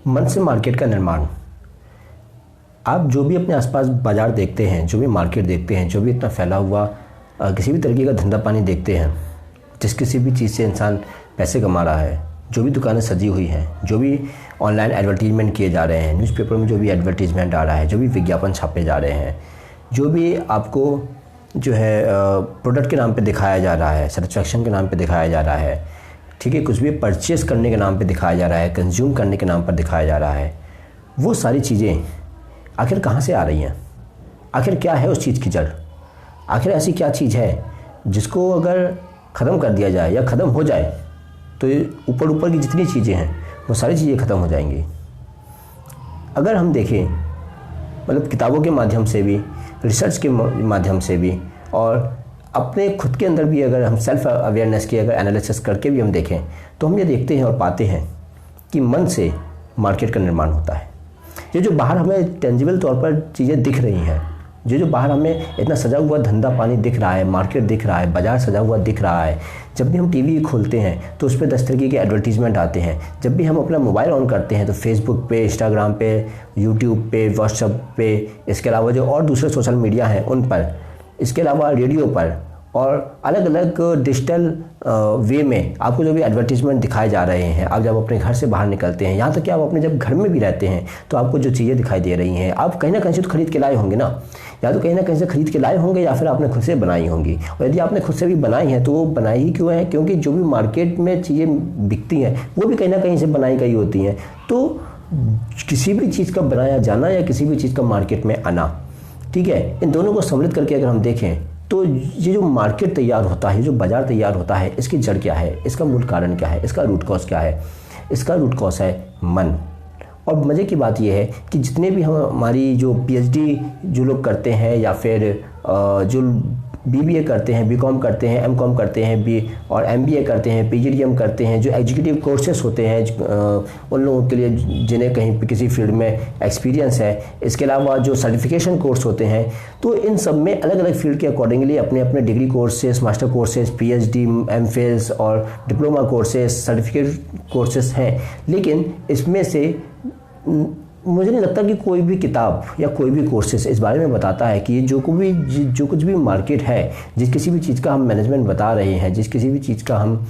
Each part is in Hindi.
मन से मार्केट का निर्माण। आप जो भी अपने आसपास बाजार देखते हैं, जो भी मार्केट देखते हैं, जो भी इतना फैला हुआ किसी भी तरीके का धंधा पानी देखते हैं, जिस किसी भी चीज़ से इंसान पैसे कमा रहा है, जो भी दुकानें सजी हुई हैं, जो भी ऑनलाइन एडवर्टीजमेंट किए जा रहे हैं, न्यूज़पेपर में जो भी एडवर्टीजमेंट आ रहा है, जो भी विज्ञापन छापे जा रहे हैं, जो भी आपको जो है प्रोडक्ट के नाम पे दिखाया जा रहा है, सेटिस्फैक्शन के नाम पे दिखाया जा रहा है, ठीक है, कुछ भी परचेस करने के नाम पे दिखाया जा रहा है, कंज्यूम करने के नाम पर दिखाया जा रहा है, वो सारी चीज़ें आखिर कहाँ से आ रही हैं? आखिर क्या है उस चीज़ की जड़? आखिर ऐसी क्या चीज़ है जिसको अगर ख़त्म कर दिया जाए या ख़त्म हो जाए तो ऊपर ऊपर की जितनी चीज़ें हैं वो सारी चीज़ें ख़त्म हो जाएंगी। अगर हम देखें, मतलब किताबों के माध्यम से भी, रिसर्च के माध्यम से भी, और अपने खुद के अंदर भी अगर हम सेल्फ अवेयरनेस की अगर एनालिसिस करके भी हम देखें तो हम ये देखते हैं और पाते हैं कि मन से मार्केट का निर्माण होता है। ये जो बाहर हमें टेंजिबल तौर पर चीज़ें दिख रही हैं, जो बाहर हमें इतना सजा हुआ धंधा पानी दिख रहा है, मार्केट दिख रहा है, बाजार सजा हुआ दिख रहा है, जब भी हम टीवी खोलते हैं तो उस पर 10 तरीके के एडवर्टीजमेंट आते हैं, जब भी हम अपना मोबाइल ऑन करते हैं तो फेसबुक पे, इंस्टाग्राम पे, यूट्यूब पे, व्हाट्सएप पे, इसके अलावा जो और दूसरे सोशल मीडिया हैं उन पर, इसके अलावा रेडियो पर और अलग अलग डिजिटल वे में आपको जो भी एडवर्टीजमेंट दिखाए जा रहे हैं, आप जब अपने घर से बाहर निकलते हैं, यहाँ तक कि आप अपने जब घर में भी रहते हैं तो आपको जो चीज़ें दिखाई दे रही हैं, आप कहीं ना कहीं से तो खरीद के लाए होंगे ना, या तो कहीं ना कहीं से खरीद के लाए होंगे या फिर आपने खुद से बनाई होंगी। और यदि आपने खुद से भी बनाई हैं तो वो बनाई ही क्यों है? क्योंकि जो भी मार्केट में चीज़ें बिकती हैं वो भी कहीं ना कहीं से बनाई गई होती हैं। तो किसी भी चीज़ का बनाया जाना या किसी भी चीज़ का मार्केट में आना, ठीक है, इन दोनों को सम्मिलित करके अगर हम देखें तो ये जो मार्केट तैयार होता है, जो बाज़ार तैयार होता है, इसकी जड़ क्या है, इसका मूल कारण क्या है, इसका रूट कॉज क्या है? इसका रूट कॉज है मन। और मज़े की बात यह है कि जितने भी हमारी जो पीएचडी जो लोग करते हैं या फिर जो बीबीए करते हैं, बीकॉम करते हैं, एमकॉम करते हैं, और एमबीए करते हैं, पीजीडीएम करते हैं, जो एग्जीक्यूटिव कोर्सेस होते हैं उन लोगों के लिए जिन्हें कहीं पे किसी फील्ड में एक्सपीरियंस है, इसके अलावा जो सर्टिफिकेशन कोर्स होते हैं, तो इन सब में अलग अलग फील्ड के अकॉर्डिंगली अपने अपने degree courses, master courses, PhD, MPhil और डिप्लोमा कोर्सेस, सर्टिफिकेट कोर्सेस हैं। लेकिन इसमें से मुझे नहीं लगता कि कोई भी किताब या कोई भी कोर्सेस इस बारे में बताता है कि जो कुछ भी मार्केट है, जिस किसी भी चीज़ का हम मैनेजमेंट बता रहे हैं, जिस किसी भी चीज़ का हम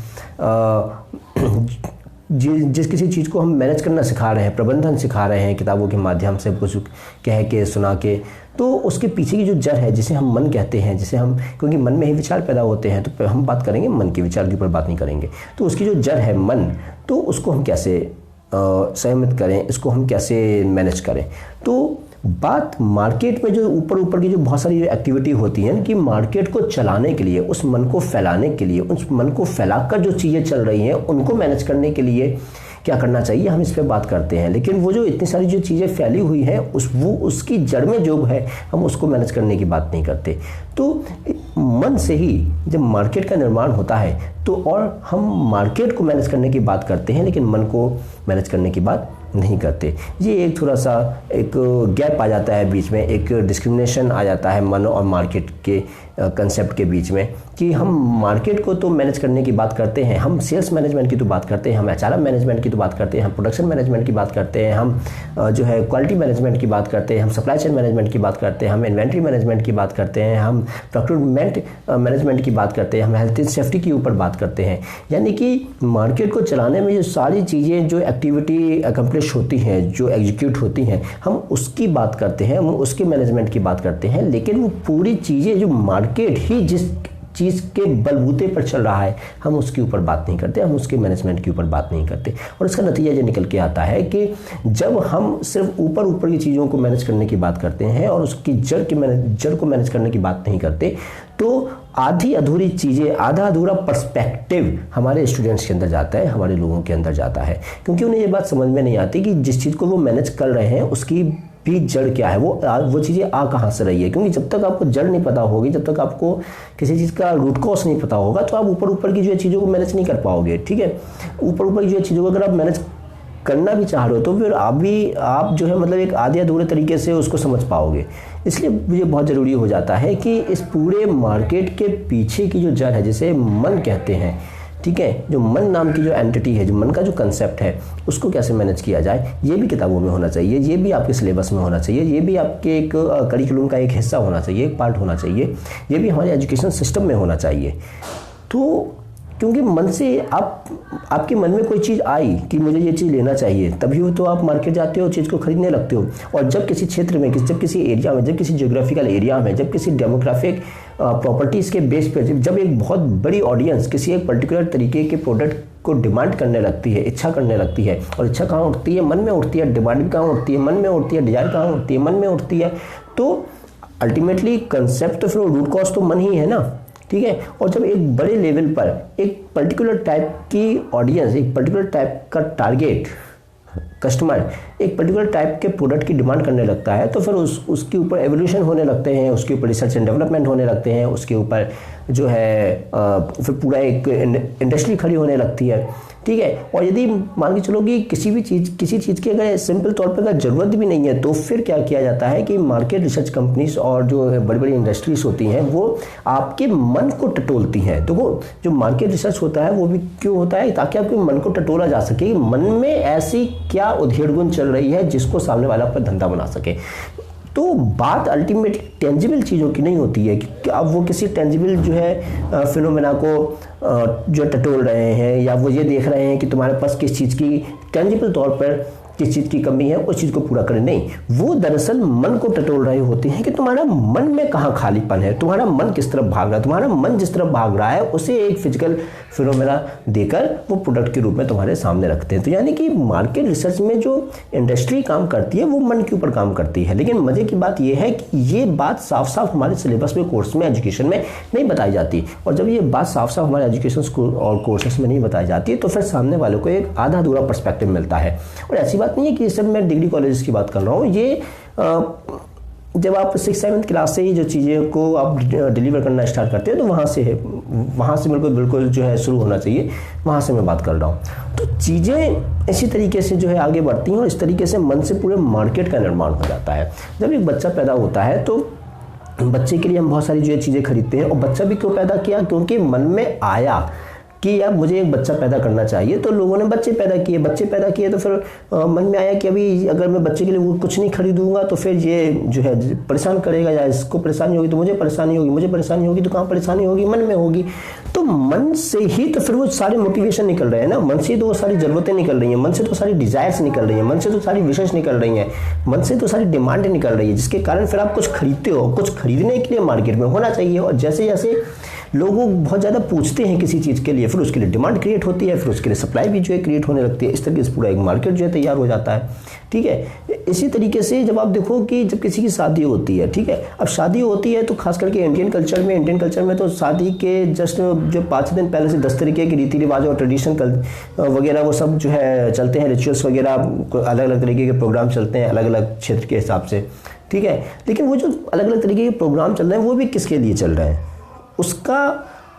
जिस किसी चीज़ को हम मैनेज करना सिखा रहे हैं, प्रबंधन सिखा रहे हैं किताबों के माध्यम से, कुछ कह के सुना के, तो उसके पीछे की जो जड़ है जिसे हम मन कहते हैं, जिसे हम, क्योंकि मन में ही विचार पैदा होते हैं, तो हम बात करेंगे मन के विचार के ऊपर, बात नहीं करेंगे। तो उसकी जो जड़ है मन, तो उसको हम कैसे सहमत करें, इसको हम कैसे मैनेज करें? तो बात मार्केट में जो ऊपर की जो बहुत सारी एक्टिविटी होती है कि मार्केट को चलाने के लिए, उस मन को फैलाने के लिए, उस मन को फैलाकर जो चीज़ें चल रही हैं उनको मैनेज करने के लिए क्या करना चाहिए, हम इस पे बात करते हैं। लेकिन वो जो इतनी सारी जो चीज़ें फैली हुई हैं उसकी जड़ में जो है, हम उसको मैनेज करने की बात नहीं करते। तो मन से ही जब मार्केट का निर्माण होता है तो, और हम मार्केट को मैनेज करने की बात करते हैं लेकिन मन को मैनेज करने की बात नहीं करते। ये एक थोड़ा सा एक गैप आ जाता है बीच में, एक डिस्क्रिमिनेशन आ जाता है मन और मार्केट के कंसेप्ट के बीच में, कि हम मार्केट को तो मैनेज करने की बात करते हैं, हम सेल्स मैनेजमेंट की तो बात करते हैं, हम एचआरएम मैनेजमेंट की तो बात करते हैं, हम प्रोडक्शन मैनेजमेंट की बात करते हैं, हम जो है क्वालिटी मैनेजमेंट की बात करते हैं, हम सप्लाई चेन मैनेजमेंट की बात करते हैं, हम इन्वेंट्री मैनेजमेंट की बात करते हैं, हम प्रोक्योरमेंट मैनेजमेंट की बात करते हैं, हम हेल्थ एंड सेफ्टी के ऊपर बात करते हैं। यानी कि मार्केट को चलाने में जो सारी चीज़ें, जो एक्टिविटी अकम्प्लिश होती हैं, जो एग्जीक्यूट होती हैं, हम उसकी बात करते हैं, हम उसके मैनेजमेंट की बात करते हैं। लेकिन वो पूरी चीज़ें जो मार्केट ही जिस चीज़ के बलबूते पर चल रहा है, हम उसके ऊपर बात नहीं करते, हम उसके मैनेजमेंट के ऊपर बात नहीं करते। और इसका नतीजा ये निकल के आता है कि जब हम सिर्फ ऊपर की चीज़ों को मैनेज करने की बात करते हैं और उसकी जड़ को मैनेज करने की बात नहीं करते, तो आधी अधूरी चीज़ें, आधा अधूरा पर्सपेक्टिव हमारे स्टूडेंट्स के अंदर जाता है, हमारे लोगों के अंदर जाता है, क्योंकि उन्हें ये बात समझ में नहीं आती कि जिस चीज़ को वो मैनेज कर रहे हैं उसकी भी जड़ क्या है, वो चीज़ें आ कहाँ से रही है। क्योंकि जब तक आपको जड़ नहीं पता होगी, जब तक आपको किसी चीज़ का रूट कॉज नहीं पता होगा, तो आप ऊपर की जो चीज़ों को मैनेज नहीं कर पाओगे। ठीक है, ऊपर की जो चीज़ों को अगर आप मैनेज करना भी चाह रहे हो तो फिर आप जो है मतलब एक आधे अधूरे तरीके से उसको समझ पाओगे। इसलिए मुझे बहुत ज़रूरी हो जाता है कि इस पूरे मार्केट के पीछे की जो जड़ है, जिसे मन कहते हैं, ठीक है, जो मन नाम की जो एंटिटी है, जो मन का जो कंसेप्ट है, उसको कैसे मैनेज किया जाए, ये भी किताबों में होना चाहिए, ये भी आपके सिलेबस में होना चाहिए, ये भी आपके एक करिकुलम का एक हिस्सा होना चाहिए, एक पार्ट होना चाहिए, ये भी हमारे एजुकेशन सिस्टम में होना चाहिए। तो क्योंकि मन से आपके मन में कोई चीज़ आई कि मुझे ये चीज़ लेना चाहिए, तभी तो आप मार्केट जाते हो, चीज़ को खरीदने लगते हो। और जब किसी क्षेत्र में, जब किसी एरिया में, जब किसी ज्योग्राफिकल एरिया में, जब किसी डेमोग्राफिक प्रॉपर्टीज़ के बेस पे, जब एक बहुत बड़ी ऑडियंस किसी एक पर्टिकुलर तरीके के प्रोडक्ट को डिमांड करने लगती है, इच्छा करने लगती है, और इच्छा कहाँ उठती है? मन में उठती है। डिमांड भी कहाँ उठती है? मन में उठती है। डिजायर कहाँ उठती है? मन में उठती है। तो अल्टीमेटली कंसेप्ट तो फिर रूट कॉज तो मन ही है ना, ठीक है। और जब एक बड़े लेवल पर एक पर्टिकुलर टाइप की ऑडियंस, एक पर्टिकुलर टाइप का टारगेट कस्टमर एक पर्टिकुलर टाइप के प्रोडक्ट की डिमांड करने लगता है, तो फिर उसके ऊपर एवोल्यूशन होने लगते हैं, उसके ऊपर रिसर्च एंड डेवलपमेंट होने लगते हैं, उसके ऊपर जो है फिर पूरा एक इंडस्ट्री खड़ी होने लगती है, ठीक है। और यदि मान के चलो कि किसी चीज़ की अगर सिंपल तौर पर अगर ज़रूरत भी नहीं है, तो फिर क्या किया जाता है कि मार्केट रिसर्च कंपनीज और जो बड़ी बड़ी इंडस्ट्रीज होती हैं वो आपके मन को टटोलती हैं। तो वो जो मार्केट रिसर्च होता है वो भी क्यों होता है? ताकि आपके मन को टटोला जा सके कि मन में ऐसी क्या उधेड़ गुण चल रही है जिसको सामने वाला पर धंधा बना सके। तो बात अल्टीमेटली टेंजिबल चीज़ों की नहीं होती है कि अब वो किसी टेंजिबल जो है फिनोमेना को जो टटोल रहे हैं, या वो ये देख रहे हैं कि तुम्हारे पास किस चीज़ की टेंजिबल तौर पर किस चीज़ की कमी है, उस चीज़ को पूरा करें। नहीं, वो दरअसल मन को टटोल रहे होते हैं कि तुम्हारा मन में कहाँ खालीपन है, तुम्हारा मन किस तरफ भाग रहा है। तुम्हारा मन जिस तरफ भाग रहा है उसे एक फिजिकल फिनोमेना देकर वो प्रोडक्ट के रूप में तुम्हारे सामने रखते हैं। तो यानी कि मार्केट रिसर्च में जो इंडस्ट्री काम करती है वो मन के ऊपर काम करती है। लेकिन मजे की बात यह है कि ये बात साफ साफ हमारे सिलेबस में, कोर्स में, एजुकेशन में नहीं बताई जाती। और जब ये बात साफ साफ हमारे एजुकेशन और कोर्सेस में नहीं बताई जाती है, तो फिर सामने वालों को एक आधा अधूरा पर्सपेक्टिव मिलता है। और ऐसी बात नहीं है कि सब मैं डिग्री कॉलेज की बात कर रहा हूँ, ये जब आप 6-7 क्लास से ही जो चीज़ें को आप डिलीवर करना स्टार्ट करते हैं, तो वहाँ से बिल्कुल जो है शुरू होना चाहिए, वहाँ से मैं बात कर रहा हूँ। तो चीज़ें इसी तरीके से जो है आगे बढ़ती हैं और इस तरीके से मन से पूरे मार्केट का निर्माण हो जाता है। जब एक बच्चा पैदा होता है तो बच्चे के लिए हम बहुत सारी जो है चीज़ें खरीदते हैं। और बच्चा भी क्यों पैदा किया? क्योंकि मन में आया कि यार मुझे एक बच्चा पैदा करना चाहिए, तो लोगों ने बच्चे पैदा किए। तो फिर मन में आया कि अभी अगर मैं बच्चे के लिए कुछ नहीं खरीदूंगा तो फिर ये जो है परेशान करेगा, या इसको परेशानी होगी तो मुझे परेशानी होगी, तो कहाँ परेशानी होगी? मन में होगी। तो मन से ही तो फिर वो सारे मोटिवेशन निकल रहे हैं ना, मन से तो वो सारी ज़रूरतें निकल रही हैं, मन से तो सारी डिज़ायर्स निकल रही हैं, मन से तो सारी विशेष निकल रही हैं, मन से तो सारी डिमांड निकल रही है, जिसके कारण फिर आप कुछ खरीदते हो। कुछ खरीदने के लिए मार्केट में होना चाहिए, और जैसे जैसे लोग बहुत ज़्यादा पूछते हैं किसी चीज़ के लिए, फिर उसके लिए डिमांड क्रिएट होती है, फिर उसके लिए सप्लाई भी जो है क्रिएट होने लगती है। इस तरीके से पूरा एक मार्केट जो है तैयार हो जाता है, ठीक है। इसी तरीके से जब आप देखो कि जब किसी की शादी होती है, ठीक है, अब शादी होती है तो खास करके इंडियन कल्चर में तो शादी के जस्ट जो 5 दिन पहले से 10 तरीके के रीति रिवाज और ट्रेडिशन वगैरह वो सब जो है चलते हैं, रिचुअल्स वगैरह, अलग अलग तरीके के प्रोग्राम चलते हैं अलग अलग क्षेत्र के हिसाब से, ठीक है। लेकिन वो जो अलग अलग तरीके के प्रोग्राम चल रहे हैं वो भी किसके लिए चल रहे हैं, उसका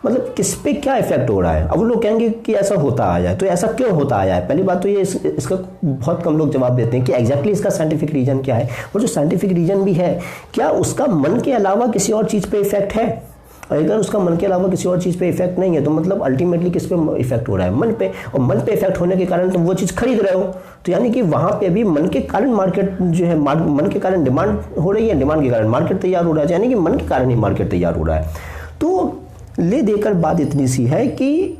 मतलब किस पे क्या इफेक्ट हो रहा है। अब लोग कहेंगे कि ऐसा होता आया है, तो ऐसा क्यों होता आया है? पहली बात तो ये इसका बहुत कम लोग जवाब देते हैं कि एग्जैक्टली इसका साइंटिफिक रीजन क्या है। और जो साइंटिफिक रीजन भी है, क्या उसका मन के अलावा किसी और चीज़ पे इफेक्ट है? और अगर उसका मन के अलावा किसी और चीज़ पे इफेक्ट नहीं है, तो मतलब अल्टीमेटली किस पे इफेक्ट हो रहा है? मन पे। और मन पे इफेक्ट होने के कारण तुम वो चीज़ खरीद रहे हो, तो यानी कि वहाँ पे भी मन के कारण मार्केट जो है, मन के कारण डिमांड हो रही है, डिमांड के कारण मार्केट तैयार हो रहा है, यानी कि मन के कारण ही मार्केट तैयार हो रहा है। तो ले देकर बात इतनी सी है कि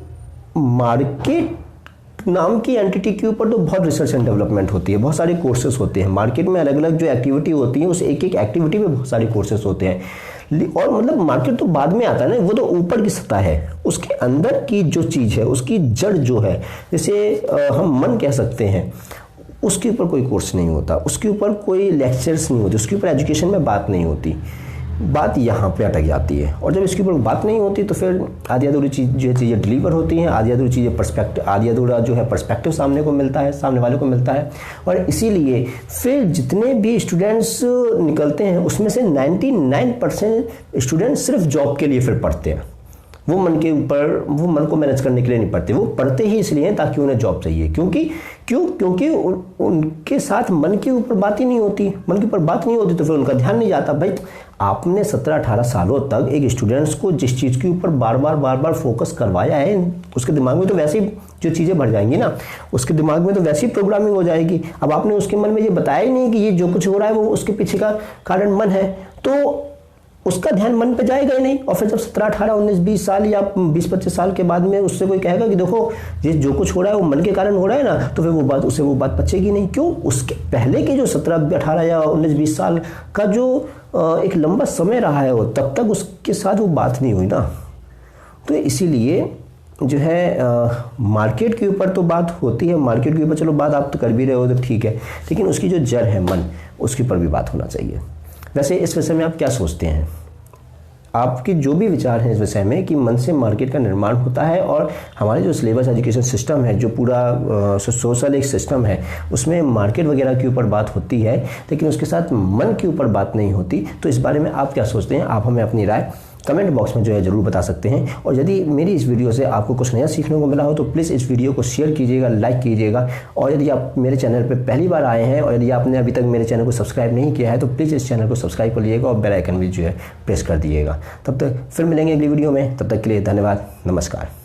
मार्केट नाम की एंटिटी के ऊपर तो बहुत रिसर्च एंड डेवलपमेंट होती है, बहुत सारे कोर्सेज होते हैं। मार्केट में अलग अलग जो एक्टिविटी होती है, उस एक एक एक्टिविटी में बहुत सारे कोर्सेज होते हैं। और मतलब मार्केट तो बाद में आता है ना, वो तो ऊपर की सतह है, उसके अंदर की जो चीज़ है, उसकी जड़ जो है, जैसे हम मन कह सकते हैं, उसके ऊपर कोई कोर्स नहीं होता, उसके ऊपर कोई लेक्चर्स नहीं होते, उसके ऊपर एजुकेशन में बात नहीं होती। बात यहाँ पे अटक जाती है। और जब इसके ऊपर बात नहीं होती तो फिर आधी अधूरी चीज़ें डिलीवर होती हैं, आधी अधूरी चीज़ें आधी अधूरा जो है पर्सपेक्टिव सामने वाले को मिलता है। और इसीलिए फिर जितने भी स्टूडेंट्स निकलते हैं उसमें से 99% स्टूडेंट्स सिर्फ जॉब के लिए फिर पढ़ते हैं। वो मन के ऊपर, वो मन को मैनेज करने के लिए नहीं पढ़ते, वो पढ़ते ही इसलिए हैं ताकि उन्हें जॉब चाहिए। क्योंकि उनके साथ मन के ऊपर बात ही नहीं होती, मन के ऊपर बात नहीं होती तो फिर उनका ध्यान नहीं जाता। भाई आपने 17-18 सालों तक एक स्टूडेंट्स को जिस चीज़ के ऊपर बार बार फोकस करवाया है, उसके दिमाग में तो वैसे ही जो चीज़ें भर जाएंगी ना, उसके दिमाग में तो वैसी प्रोग्रामिंग हो जाएगी। अब आपने उसके मन में ये बताया ही नहीं कि ये जो कुछ हो रहा है वो उसके पीछे का कारण मन है, तो उसका ध्यान मन पे जाएगा ही नहीं। और फिर जब 17, 18, 19, 20 साल या 20-25 साल के बाद में उससे कोई कहेगा कि देखो ये जो कुछ हो रहा है वो मन के कारण हो रहा है ना, तो फिर वो बात बचेगी नहीं। क्यों? उसके पहले के जो 17, 18 या 19, 20 साल का जो एक लंबा समय रहा है, वो तब तक उसके साथ वो बात नहीं हुई ना। तो इसीलिए जो है मार्केट के ऊपर तो बात होती है, मार्केट के ऊपर चलो बात आप तो कर भी रहे हो तो ठीक है, लेकिन उसकी जो जड़ है मन, उसके ऊपर भी बात होना चाहिए। वैसे इस विषय में आप क्या सोचते हैं? आपके जो भी विचार हैं इस विषय में कि मन से मार्केट का निर्माण होता है, और हमारे जो सिलेबस एजुकेशन सिस्टम है, जो पूरा सोशल एक सिस्टम है, उसमें मार्केट वगैरह के ऊपर बात होती है लेकिन उसके साथ मन के ऊपर बात नहीं होती। तो इस बारे में आप क्या सोचते हैं? आप हमें अपनी राय कमेंट बॉक्स में जो है ज़रूर बता सकते हैं। और यदि मेरी इस वीडियो से आपको कुछ नया सीखने को मिला हो तो प्लीज़ इस वीडियो को शेयर कीजिएगा, लाइक कीजिएगा। और यदि आप मेरे चैनल पर पहली बार आए हैं और यदि आपने अभी तक मेरे चैनल को सब्सक्राइब नहीं किया है तो प्लीज़ इस चैनल को सब्सक्राइब कर लीजिएगा और बेल आइकन भी जो है प्रेस कर दीजिएगा। तब तक फिर मिलेंगे अगली वीडियो में, तब तक के लिए धन्यवाद, नमस्कार।